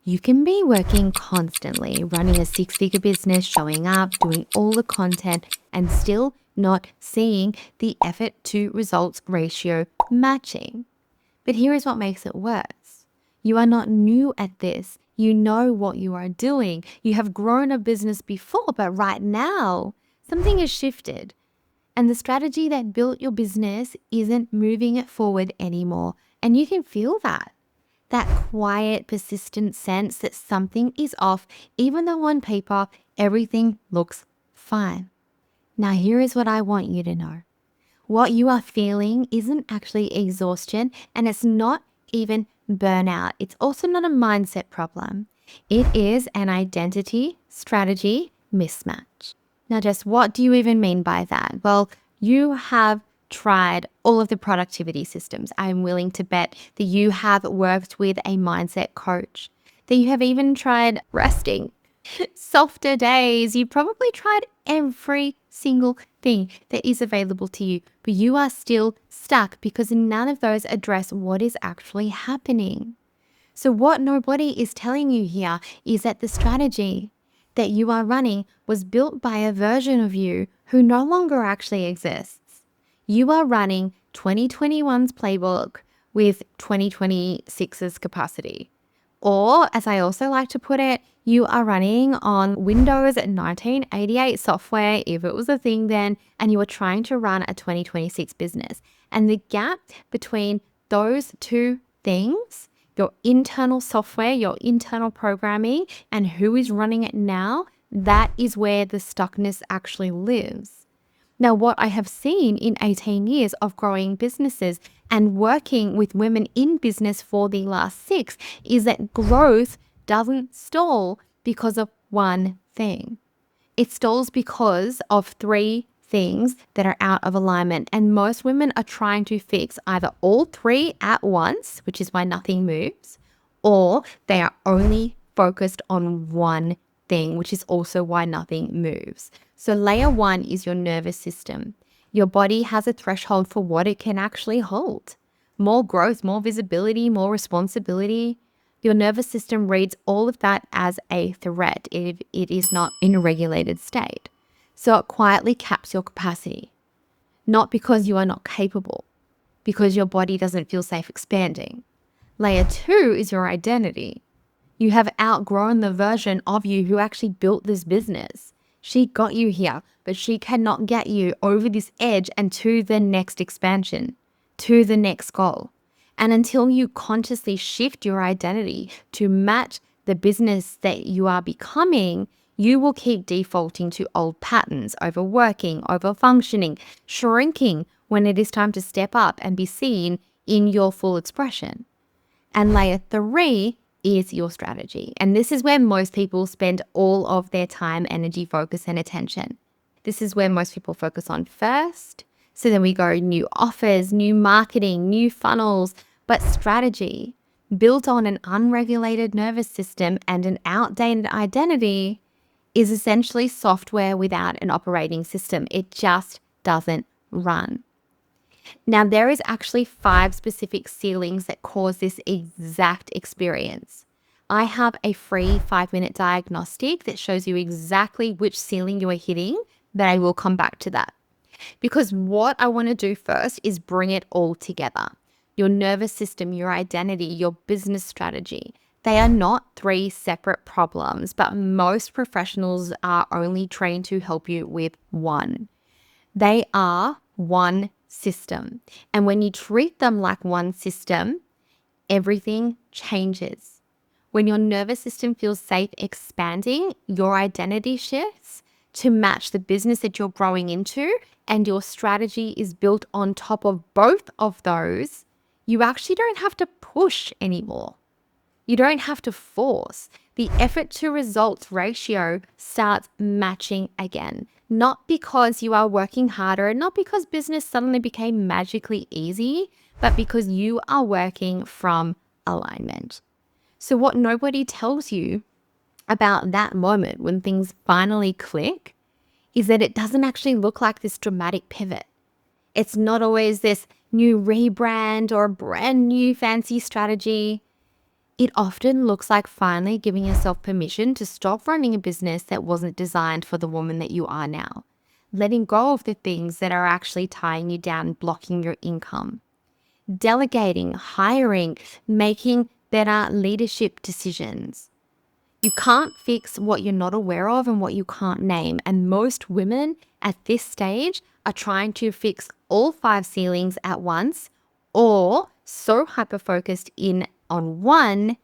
You can be working constantly, running a six-figure business, showing up, doing all the content, and still not seeing the effort to results ratio matching. But here is what makes it worse. You are not new at this. You know what you are doing. You have grown a business before, but right now, something has shifted. And the strategy that built your business isn't moving it forward anymore. And you can feel that quiet, persistent sense that something is off, even though on paper, everything looks fine. Now, here is what I want you to know. What you are feeling isn't actually exhaustion, and it's not even burnout. It's also not a mindset problem. It is an identity strategy mismatch. Now, Jess, what do you even mean by that? Well, you have tried all of the productivity systems. I'm willing to bet that you have worked with a mindset coach, that you have even tried resting, softer days. You probably tried every single thing that is available to you, but you are still stuck because none of those address what is actually happening. So what nobody is telling you here is that the strategy that you are running was built by a version of you who no longer actually exists. You are running 2021's playbook with 2026's capacity. Or, as I also like to put it, you are running on Windows 1988 software, if it was a thing then, and you are trying to run a 2026 business. And the gap between those two things, your internal software, your internal programming, and who is running it now, that is where the stuckness actually lives. Now, what I have seen in 18 years of growing businesses and working with women in business for the last 6 is that growth doesn't stall because of one thing. It stalls because of 3 things that are out of alignment. And most women are trying to fix either all 3 at once, which is why nothing moves, or they are only focused on one thing, which is also why nothing moves. So layer 1 is your nervous system. Your body has a threshold for what it can actually hold. More growth, more visibility, more responsibility. Your nervous system reads all of that as a threat if it is not in a regulated state. So it quietly caps your capacity. Not because you are not capable, because your body doesn't feel safe expanding. Layer 2 is your identity. You have outgrown the version of you who actually built this business. She got you here, but she cannot get you over this edge and to the next expansion, to the next goal. And until you consciously shift your identity to match the business that you are becoming, you will keep defaulting to old patterns, overworking, overfunctioning, shrinking when it is time to step up and be seen in your full expression. And layer 3 is your strategy. And this is where most people spend all of their time, energy, focus, and attention. This is where most people focus on first. So then we go new offers, new marketing, new funnels, but strategy built on an unregulated nervous system and an outdated identity is essentially software without an operating system. It just doesn't run. Now, there is actually 5 specific ceilings that cause this exact experience. I have a free 5-minute diagnostic that shows you exactly which ceiling you are hitting, but I will come back to that. Because what I want to do first is bring it all together. Your nervous system, your identity, your business strategy. They are not 3 separate problems, but most professionals are only trained to help you with one. They are one system. And when you treat them like one system, everything changes. When your nervous system feels safe expanding, your identity shifts to match the business that you're growing into, and your strategy is built on top of both of those, you actually don't have to push anymore. You don't have to force. The effort to results ratio starts matching again. Not because you are working harder, not because business suddenly became magically easy, but because you are working from alignment. So what nobody tells you about that moment when things finally click is that it doesn't actually look like this dramatic pivot. It's not always this new rebrand or brand new fancy strategy. It often looks like finally giving yourself permission to stop running a business that wasn't designed for the woman that you are now. Letting go of the things that are actually tying you down and blocking your income. Delegating, hiring, making better leadership decisions. You can't fix what you're not aware of and what you can't name. And most women at this stage are trying to fix all 5 ceilings at once, or so hyper-focused in on one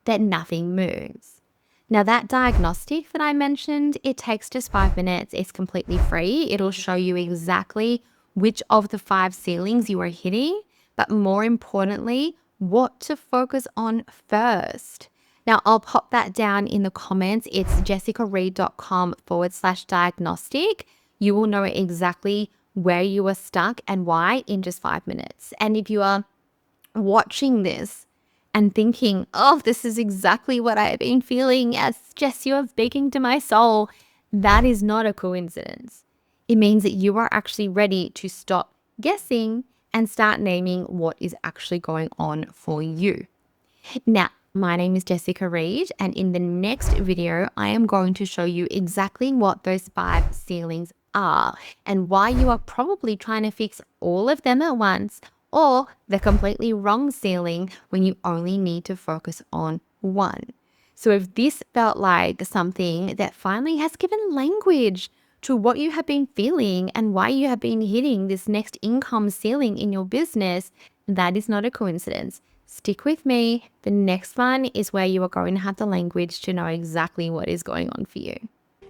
that nothing moves. Now, that diagnostic that I mentioned, it takes just 5 minutes. It's completely free. It'll show you exactly which of the 5 ceilings you are hitting, but more importantly, what to focus on first. Now, I'll pop that down in the comments. It's jessicareed.com/diagnostic. You will know exactly where you are stuck and why in just 5 minutes. And if you are watching this and thinking, oh, this is exactly what I've been feeling. Yes, Jess, you are speaking to my soul. That is not a coincidence. It means that you are actually ready to stop guessing and start naming what is actually going on for you. Now, my name is Jessica Reed, and in the next video, I am going to show you exactly what those 5 ceilings are and why you are probably trying to fix all of them at once, or the completely wrong ceiling when you only need to focus on one. So if this felt like something that finally has given language to what you have been feeling and why you have been hitting this next income ceiling in your business, that is not a coincidence. Stick with me. The next one is where you are going to have the language to know exactly what is going on for you.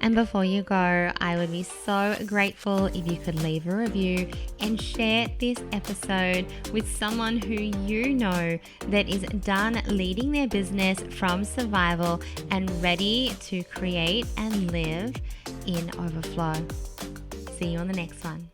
And before you go, I would be so grateful if you could leave a review and share this episode with someone who you know that is done leading their business from survival and ready to create and live in overflow. See you on the next one.